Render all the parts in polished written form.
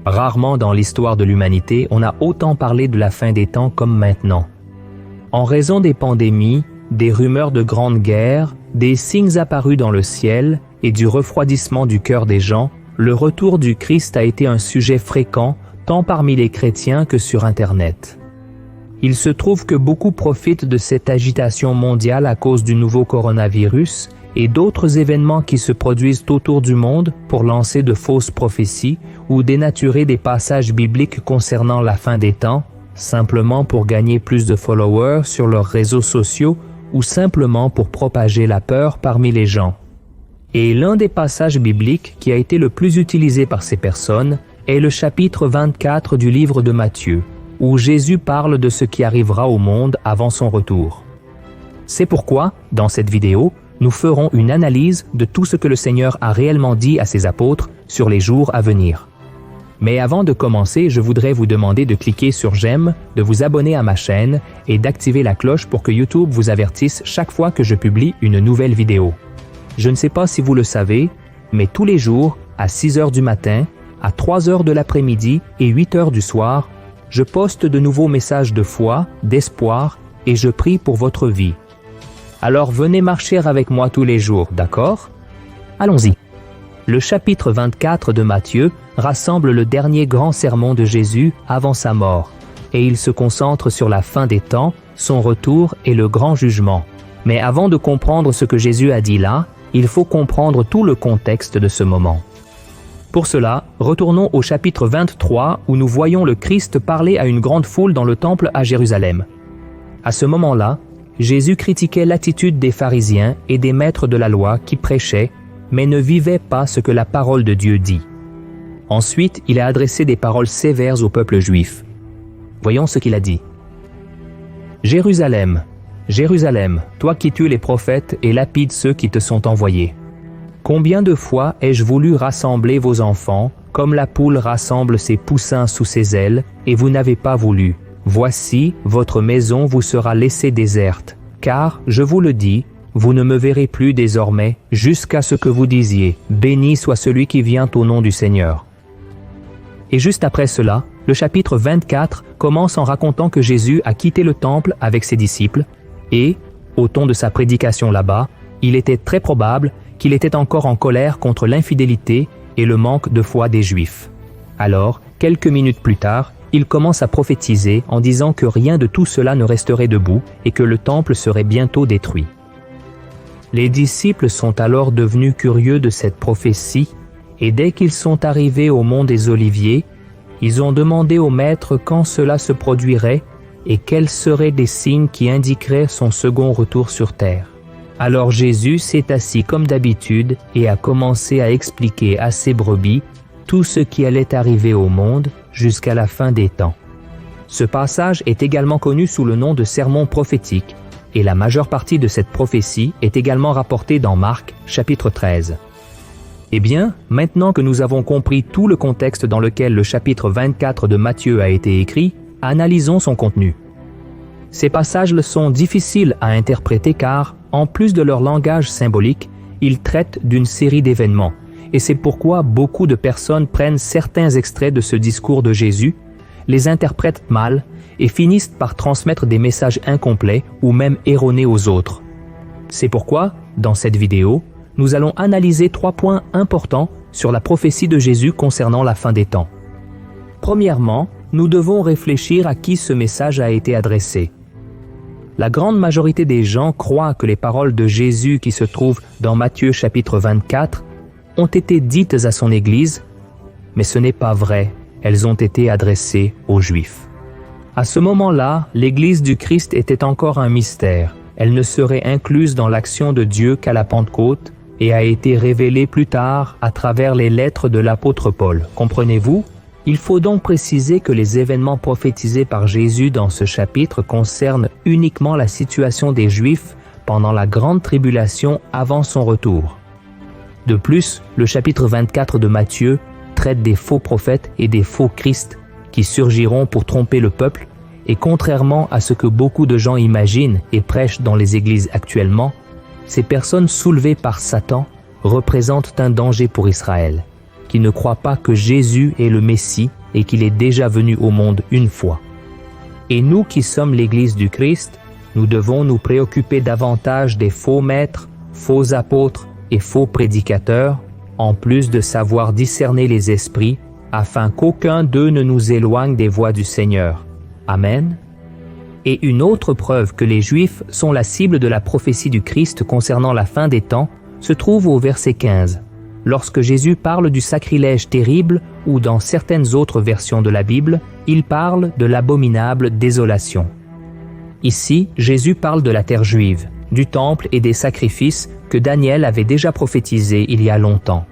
Rarement dans l'histoire de l'humanité, on a autant parlé de la fin des temps comme maintenant. En raison des pandémies, des rumeurs de grandes guerres, des signes apparus dans le ciel et du refroidissement du cœur des gens, le retour du Christ a été un sujet fréquent tant parmi les chrétiens que sur Internet. Il se trouve que beaucoup profitent de cette agitation mondiale à cause du nouveau coronavirus et d'autres événements qui se produisent autour du monde pour lancer de fausses prophéties ou dénaturer des passages bibliques concernant la fin des temps, simplement pour gagner plus de followers sur leurs réseaux sociaux ou simplement pour propager la peur parmi les gens. Et l'un des passages bibliques qui a été le plus utilisé par ces personnes est le chapitre 24 du livre de Matthieu, où Jésus parle de ce qui arrivera au monde avant son retour. C'est pourquoi, dans cette vidéo, nous ferons une analyse de tout ce que le Seigneur a réellement dit à ses apôtres sur les jours à venir. Mais avant de commencer, je voudrais vous demander de cliquer sur j'aime, de vous abonner à ma chaîne et d'activer la cloche pour que YouTube vous avertisse chaque fois que je publie une nouvelle vidéo. Je ne sais pas si vous le savez, mais tous les jours, à 6 heures du matin, à 3 heures de l'après-midi et 8 heures du soir, je poste de nouveaux messages de foi, d'espoir et je prie pour votre vie. Alors venez marcher avec moi tous les jours, d'accord? Allons-y. Le chapitre 24 de Matthieu rassemble le dernier grand sermon de Jésus avant sa mort, et il se concentre sur la fin des temps, son retour et le grand jugement. Mais avant de comprendre ce que Jésus a dit là, il faut comprendre tout le contexte de ce moment. Pour cela, retournons au chapitre 23 où nous voyons le Christ parler à une grande foule dans le temple à Jérusalem. À ce moment-là, Jésus critiquait l'attitude des pharisiens et des maîtres de la loi qui prêchaient, mais ne vivaient pas ce que la parole de Dieu dit. Ensuite, il a adressé des paroles sévères au peuple juif. Voyons ce qu'il a dit. « Jérusalem, Jérusalem, toi qui tues les prophètes et lapides ceux qui te sont envoyés. Combien de fois ai-je voulu rassembler vos enfants, comme la poule rassemble ses poussins sous ses ailes, et vous n'avez pas voulu. Voici, votre maison vous sera laissée déserte, car, je vous le dis, vous ne me verrez plus désormais, jusqu'à ce que vous disiez, béni soit celui qui vient au nom du Seigneur. » Et juste après cela, le chapitre 24 commence en racontant que Jésus a quitté le temple avec ses disciples, et, au ton de sa prédication là-bas, il était très probable qu'il était encore en colère contre l'infidélité et le manque de foi des Juifs. Alors, quelques minutes plus tard, il commence à prophétiser en disant que rien de tout cela ne resterait debout et que le temple serait bientôt détruit. Les disciples sont alors devenus curieux de cette prophétie et dès qu'ils sont arrivés au mont des Oliviers, ils ont demandé au Maître quand cela se produirait et quels seraient des signes qui indiqueraient son second retour sur terre. Alors Jésus s'est assis comme d'habitude et a commencé à expliquer à ses brebis tout ce qui allait arriver au monde jusqu'à la fin des temps. Ce passage est également connu sous le nom de sermon prophétique, et la majeure partie de cette prophétie est également rapportée dans Marc, chapitre 13. Eh bien, maintenant que nous avons compris tout le contexte dans lequel le chapitre 24 de Matthieu a été écrit, analysons son contenu. Ces passages sont difficiles à interpréter car, en plus de leur langage symbolique, ils traitent d'une série d'événements, et c'est pourquoi beaucoup de personnes prennent certains extraits de ce discours de Jésus, les interprètent mal et finissent par transmettre des messages incomplets ou même erronés aux autres. C'est pourquoi, dans cette vidéo, nous allons analyser 3 points importants sur la prophétie de Jésus concernant la fin des temps. Premièrement, nous devons réfléchir à qui ce message a été adressé. La grande majorité des gens croient que les paroles de Jésus qui se trouvent dans Matthieu chapitre 24 ont été dites à son Église, mais ce n'est pas vrai, elles ont été adressées aux Juifs. À ce moment-là, l'Église du Christ était encore un mystère. Elle ne serait incluse dans l'action de Dieu qu'à la Pentecôte et a été révélée plus tard à travers les lettres de l'apôtre Paul. Comprenez-vous? Il faut donc préciser que les événements prophétisés par Jésus dans ce chapitre concernent uniquement la situation des Juifs pendant la grande tribulation avant son retour. De plus, le chapitre 24 de Matthieu traite des faux prophètes et des faux Christ qui surgiront pour tromper le peuple, et contrairement à ce que beaucoup de gens imaginent et prêchent dans les églises actuellement, ces personnes soulevées par Satan représentent un danger pour Israël. qui ne croient pas que Jésus est le Messie et qu'il est déjà venu au monde une fois. Et nous qui sommes l'Église du Christ, nous devons nous préoccuper davantage des faux maîtres, faux apôtres et faux prédicateurs, en plus de savoir discerner les esprits, afin qu'aucun d'eux ne nous éloigne des voies du Seigneur. Amen. Et une autre preuve que les Juifs sont la cible de la prophétie du Christ concernant la fin des temps se trouve au verset 15, lorsque Jésus parle du sacrilège terrible ou dans certaines autres versions de la Bible, il parle de l'abominable désolation. Ici, Jésus parle de la terre juive, du temple et des sacrifices que Daniel avait déjà prophétisés il y a longtemps.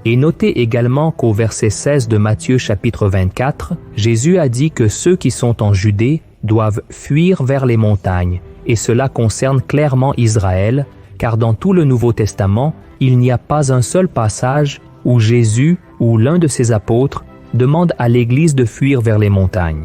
Et notez également qu'au verset 16 de Matthieu chapitre 24, Jésus a dit que ceux qui sont en Judée doivent fuir vers les montagnes, et cela concerne clairement Israël, car dans tout le Nouveau Testament, il n'y a pas un seul passage où Jésus ou l'un de ses apôtres demande à l'Église de fuir vers les montagnes.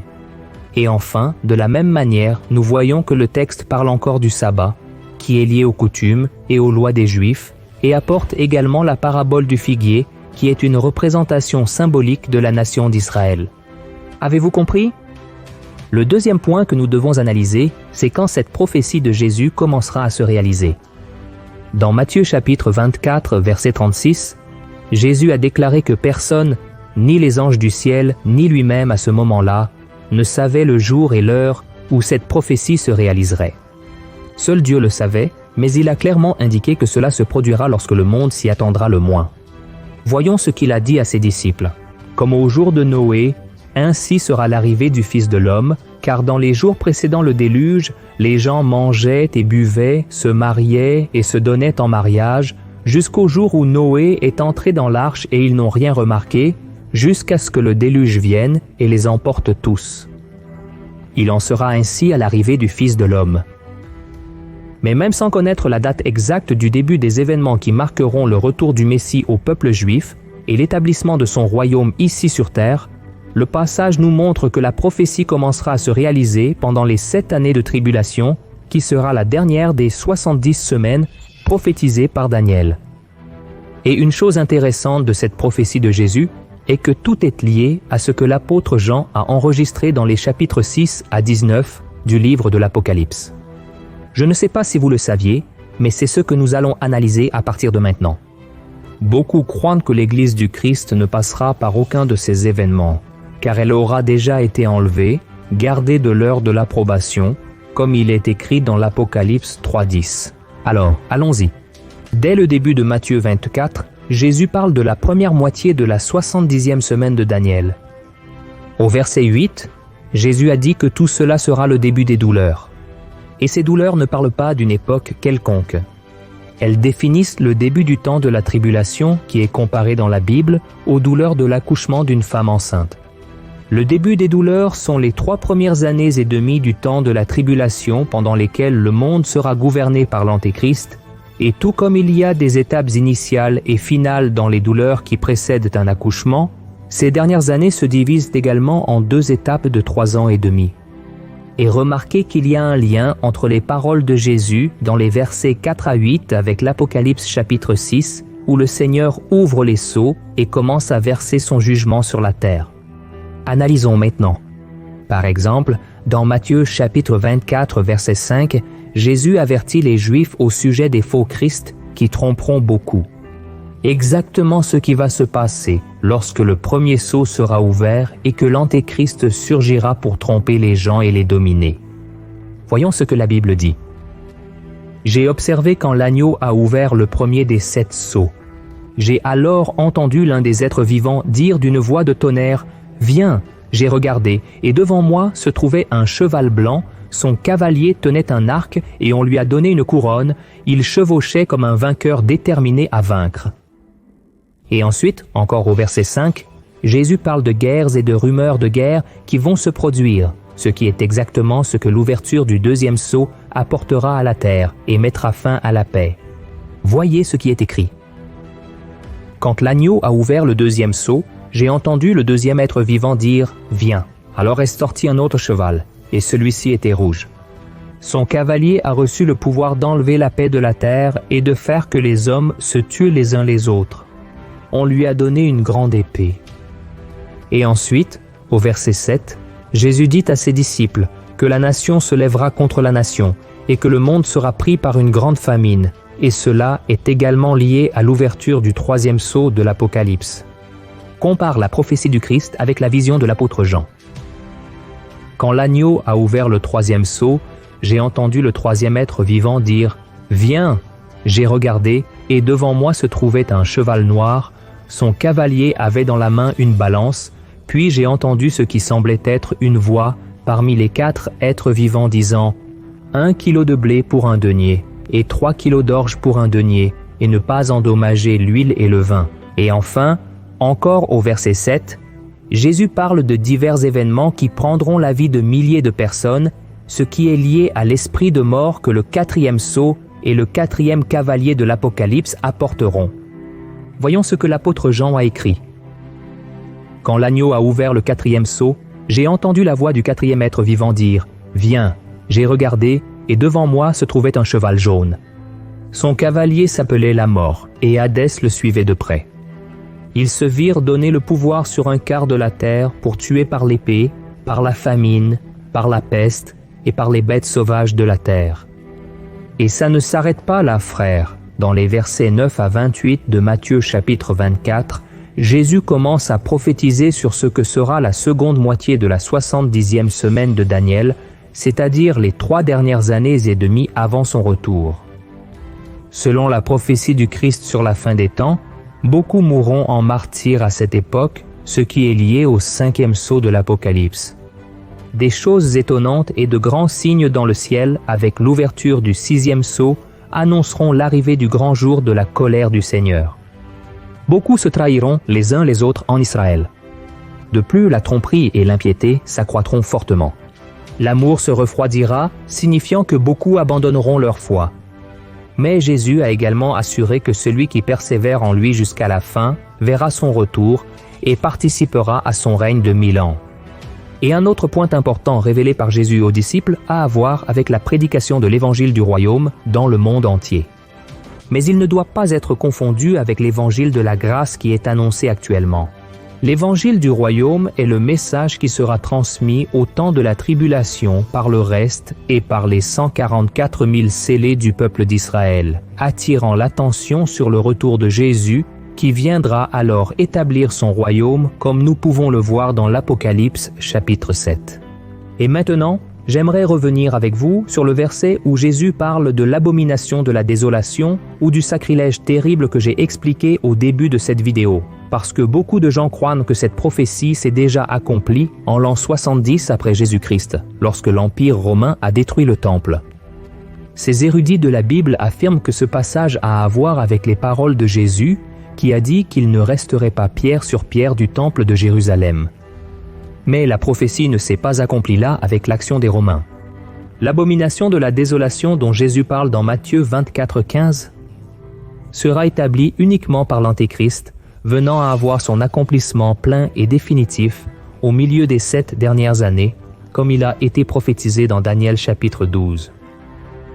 Et enfin, de la même manière, nous voyons que le texte parle encore du sabbat, qui est lié aux coutumes et aux lois des Juifs, et apporte également la parabole du figuier, qui est une représentation symbolique de la nation d'Israël. Avez-vous compris? Le deuxième point que nous devons analyser, c'est quand cette prophétie de Jésus commencera à se réaliser. Dans Matthieu chapitre 24, verset 36, Jésus a déclaré que personne, ni les anges du ciel, ni lui-même à ce moment-là, ne savait le jour et l'heure où cette prophétie se réaliserait. Seul Dieu le savait, mais il a clairement indiqué que cela se produira lorsque le monde s'y attendra le moins. Voyons ce qu'il a dit à ses disciples. « Comme au jour de Noé, ainsi sera l'arrivée du Fils de l'homme, car dans les jours précédant le déluge, les gens mangeaient et buvaient, se mariaient et se donnaient en mariage, jusqu'au jour où Noé est entré dans l'arche et ils n'ont rien remarqué, jusqu'à ce que le déluge vienne et les emporte tous. Il en sera ainsi à l'arrivée du Fils de l'homme. » Mais même sans connaître la date exacte du début des événements qui marqueront le retour du Messie au peuple juif et l'établissement de son royaume ici sur terre, le passage nous montre que la prophétie commencera à se réaliser pendant les 7 années de tribulation, qui sera la dernière des 70 semaines prophétisées par Daniel. Et une chose intéressante de cette prophétie de Jésus est que tout est lié à ce que l'apôtre Jean a enregistré dans les chapitres 6 à 19 du livre de l'Apocalypse. Je ne sais pas si vous le saviez, mais c'est ce que nous allons analyser à partir de maintenant. Beaucoup croient que l'Église du Christ ne passera par aucun de ces événements, car elle aura déjà été enlevée, gardée de l'heure de l'approbation, comme il est écrit dans l'Apocalypse 3:10. Alors, allons-y. Dès le début de Matthieu 24, Jésus parle de la première moitié de la 70e semaine de Daniel. Au verset 8, Jésus a dit que tout cela sera le début des douleurs. Et ces douleurs ne parlent pas d'une époque quelconque. Elles définissent le début du temps de la tribulation qui est comparé dans la Bible aux douleurs de l'accouchement d'une femme enceinte. Le début des douleurs sont les 3 premières années et demie du temps de la tribulation pendant lesquelles le monde sera gouverné par l'Antéchrist, et tout comme il y a des étapes initiales et finales dans les douleurs qui précèdent un accouchement, ces dernières années se divisent également en 2 étapes de 3 ans et demi. Et remarquez qu'il y a un lien entre les paroles de Jésus dans les versets 4 à 8 avec l'Apocalypse chapitre 6, où le Seigneur ouvre les sceaux et commence à verser son jugement sur la terre. Analysons maintenant. Par exemple, dans Matthieu chapitre 24 verset 5, Jésus avertit les Juifs au sujet des faux Christ qui tromperont beaucoup. Exactement ce qui va se passer lorsque le premier sceau sera ouvert et que l'Antéchrist surgira pour tromper les gens et les dominer. Voyons ce que la Bible dit. « J'ai observé quand l'agneau a ouvert le premier des 7 sceaux. J'ai alors entendu l'un des êtres vivants dire d'une voix de tonnerre « Viens !» J'ai regardé, et devant moi se trouvait un cheval blanc, son cavalier tenait un arc et on lui a donné une couronne, il chevauchait comme un vainqueur déterminé à vaincre. » Et ensuite, encore au verset 5, Jésus parle de guerres et de rumeurs de guerre qui vont se produire, ce qui est exactement ce que l'ouverture du 2e sceau apportera à la terre et mettra fin à la paix. Voyez ce qui est écrit. Quand l'agneau a ouvert le 2e sceau, j'ai entendu le 2e être vivant dire « Viens !» Alors est sorti un autre cheval, et celui-ci était rouge. Son cavalier a reçu le pouvoir d'enlever la paix de la terre et de faire que les hommes se tuent les uns les autres. on lui a donné une grande épée. Et ensuite, au verset 7, Jésus dit à ses disciples que la nation se lèvera contre la nation et que le monde sera pris par une grande famine, et cela est également lié à l'ouverture du troisième sceau de l'Apocalypse. Compare la prophétie du Christ avec la vision de l'apôtre Jean. Quand l'agneau a ouvert le troisième sceau, j'ai entendu le troisième être vivant dire « Viens !» J'ai regardé, et devant moi se trouvait un cheval noir. Son cavalier avait dans la main une balance, puis j'ai entendu ce qui semblait être une voix parmi les 4 êtres vivants disant « 1 kilo de blé pour un denier, et 3 kilos d'orge pour un denier, et ne pas endommager l'huile et le vin. » Et enfin, encore au verset 7, Jésus parle de divers événements qui prendront la vie de milliers de personnes, ce qui est lié à l'esprit de mort que le 4e sceau et le 4e cavalier de l'Apocalypse apporteront. Voyons ce que l'apôtre Jean a écrit. Quand l'agneau a ouvert le 4e sceau, j'ai entendu la voix du 4e être vivant dire « Viens !» J'ai regardé, et devant moi se trouvait un cheval jaune. Son cavalier s'appelait la mort, et Hadès le suivait de près. Ils se virent donner le pouvoir sur un quart de la terre pour tuer par l'épée, par la famine, par la peste et par les bêtes sauvages de la terre. Et ça ne s'arrête pas là, frères. Dans les versets 9 à 28 de Matthieu chapitre 24, Jésus commence à prophétiser sur ce que sera la seconde moitié de la 70e semaine de Daniel, c'est-à-dire les 3 dernières années et demie avant son retour. Selon la prophétie du Christ sur la fin des temps, beaucoup mourront en martyrs à cette époque, ce qui est lié au 5e sceau de l'Apocalypse. Des choses étonnantes et de grands signes dans le ciel, avec l'ouverture du 6e sceau, annonceront l'arrivée du grand jour de la colère du Seigneur. Beaucoup se trahiront les uns les autres en Israël. De plus, la tromperie et l'impiété s'accroîtront fortement. L'amour se refroidira, signifiant que beaucoup abandonneront leur foi. Mais Jésus a également assuré que celui qui persévère en lui jusqu'à la fin verra son retour et participera à son règne de 1000 ans. Et un autre point important révélé par Jésus aux disciples a à voir avec la prédication de l'évangile du royaume dans le monde entier. Mais il ne doit pas être confondu avec l'évangile de la grâce qui est annoncé actuellement. L'évangile du royaume est le message qui sera transmis au temps de la tribulation par le reste et par les 144 000 scellés du peuple d'Israël, attirant l'attention sur le retour de Jésus qui viendra alors établir son royaume comme nous pouvons le voir dans l'Apocalypse chapitre 7. Et maintenant, j'aimerais revenir avec vous sur le verset où Jésus parle de l'abomination de la désolation ou du sacrilège terrible que j'ai expliqué au début de cette vidéo, parce que beaucoup de gens croient que cette prophétie s'est déjà accomplie en l'an 70 après Jésus-Christ, lorsque l'Empire romain a détruit le temple. Ces érudits de la Bible affirment que ce passage a à voir avec les paroles de Jésus, qui a dit qu'il ne resterait pas pierre sur pierre du temple de Jérusalem. Mais la prophétie ne s'est pas accomplie là avec l'action des Romains. L'abomination de la désolation dont Jésus parle dans Matthieu 24:15 sera établie uniquement par l'Antéchrist, venant à avoir son accomplissement plein et définitif au milieu des 7 dernières années, comme il a été prophétisé dans Daniel chapitre 12.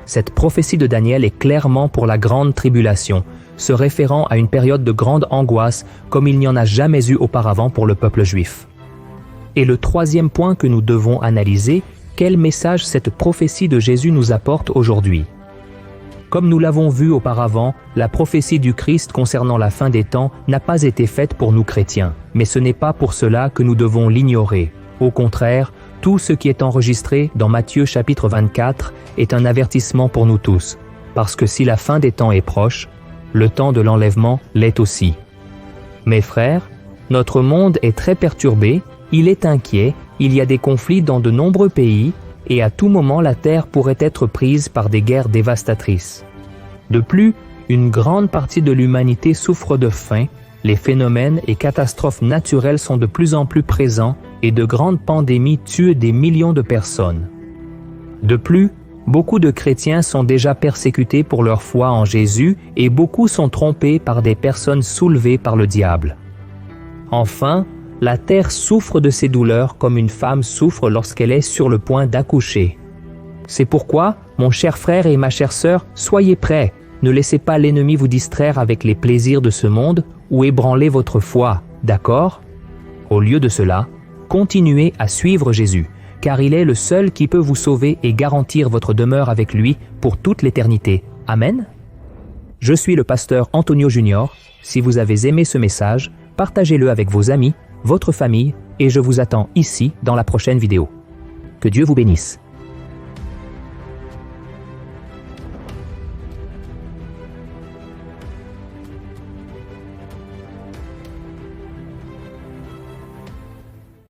Cette prophétie de Daniel est clairement pour la grande tribulation, se référant à une période de grande angoisse comme il n'y en a jamais eu auparavant pour le peuple juif. Et le troisième point que nous devons analyser, quel message cette prophétie de Jésus nous apporte aujourd'hui? Comme nous l'avons vu auparavant, la prophétie du Christ concernant la fin des temps n'a pas été faite pour nous chrétiens, mais ce n'est pas pour cela que nous devons l'ignorer. Au contraire, tout ce qui est enregistré dans Matthieu chapitre 24 est un avertissement pour nous tous, parce que si la fin des temps est proche, le temps de l'enlèvement l'est aussi. Mes frères, notre monde est très perturbé, il est inquiet, il y a des conflits dans de nombreux pays, et à tout moment la terre pourrait être prise par des guerres dévastatrices. De plus, une grande partie de l'humanité souffre de faim, les phénomènes et catastrophes naturelles sont de plus en plus présents et de grandes pandémies tuent des millions de personnes. De plus, beaucoup de chrétiens sont déjà persécutés pour leur foi en Jésus et beaucoup sont trompés par des personnes soulevées par le diable. Enfin, la terre souffre de ces douleurs comme une femme souffre lorsqu'elle est sur le point d'accoucher. C'est pourquoi, mon cher frère et ma chère sœur, soyez prêts, ne laissez pas l'ennemi vous distraire avec les plaisirs de ce monde ou ébranler votre foi, d'accord? Au lieu de cela, continuez à suivre Jésus, car il est le seul qui peut vous sauver et garantir votre demeure avec lui pour toute l'éternité. Amen. Je suis le pasteur Antonio Junior. Si vous avez aimé ce message, partagez-le avec vos amis, votre famille, et je vous attends ici dans la prochaine vidéo. Que Dieu vous bénisse.